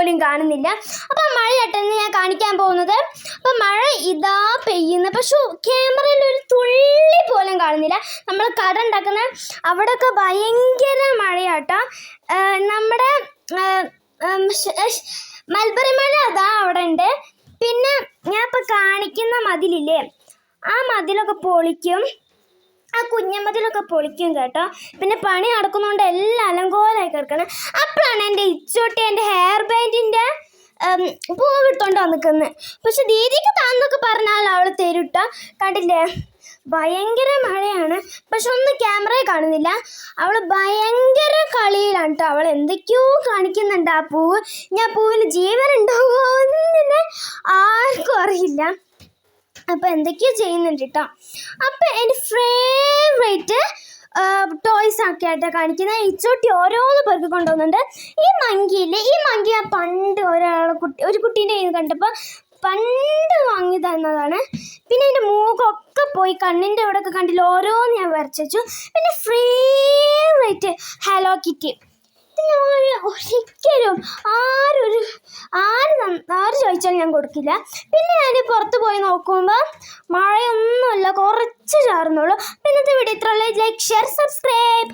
പോലും കാണുന്നില്ല. അപ്പം മഴയാട്ടെന്ന് ഞാൻ കാണിക്കാൻ പോകുന്നത്. അപ്പം മഴ ഇതാ പെയ്യുന്നു, പക്ഷെ ക്യാമറയിൽ ഒരു തുള്ളി പോലും കാണുന്നില്ല. നമ്മൾ കട ഉണ്ടാക്കുന്ന അവിടെയൊക്കെ ഭയങ്കര മഴയാട്ടോ. നമ്മുടെ മൽബറി മല അതാ അവിടെ ഉണ്ട്. പിന്നെ ഞാൻ ഇപ്പം കാണിക്കുന്ന മതിലില്ലേ, ആ മതിലൊക്കെ പൊളിക്കും, ആ കുഞ്ഞമതിലൊക്കെ പൊളിക്കും കേട്ടോ. പിന്നെ പണി നടക്കുന്നതുകൊണ്ട് എല്ലാം അലങ്കോലമായി കിടക്കണം. അപ്പോഴാണ് എൻ്റെ ഇച്ചോട്ടി എൻ്റെ ഹെയർ ബാൻഡിൻ്റെ പൂവിട്ടുകൊണ്ട് വന്നിക്കുന്നത്. പക്ഷെ ദീദിക്ക് താന്നൊക്കെ പറഞ്ഞാൽ അവൾ തരുട്ടോ. കണ്ടില്ലേ, ഭയങ്കര മഴയാണ്, പക്ഷെ ഒന്നും ക്യാമറയിൽ കാണുന്നില്ല. അവൾ ഭയങ്കര കളിയിലാണ് കേട്ടോ. അവൾ എന്തൊക്കെയോ കാണിക്കുന്നുണ്ട്. ആ പൂവ്, ഞാൻ പൂവിൽ ജീവനുണ്ടാവുമോ എന്ന് ആർക്കും അറിയില്ല. അപ്പം എന്തൊക്കെയോ ചെയ്യുന്നുണ്ട് കേട്ടോ. അപ്പം എൻ്റെ ഫേവറേറ്റ് ടോയ്സ് ഒക്കെ ആയിട്ടാണ് കാണിക്കുന്നത്. ഇച്ചോട്ടി ഓരോന്ന് പെറുക്കി കൊണ്ടുപോകുന്നുണ്ട്. ഈ മങ്കി ഞാൻ പണ്ട് ഒരു കുട്ടീൻ്റെ കയ്യിൽ കണ്ടപ്പോൾ പണ്ട് വാങ്ങി തന്നതാണ്. പിന്നെ എൻ്റെ മൂക്കൊക്കെ പോയി, കണ്ണിൻ്റെ അവിടെയൊക്കെ കണ്ടില്ല, ഓരോന്ന് ഞാൻ വരച്ചു വെച്ചു. പിന്നെ ഫേവറേറ്റ് ഹലോ കിറ്റി. ഞാൻ ഒരിക്കലും ആര് ചോദിച്ചാലും ഞാൻ കൊടുക്കില്ല. പിന്നെ ഞാൻ പുറത്ത് പോയി നോക്കുമ്പോൾ മഴയൊന്നുമില്ല, കുറച്ച് ചാറുന്നുള്ളൂ. ഇന്നത്തെ വീഡിയോ ഇത്രയുള്ളൂ. Like, share, subscribe.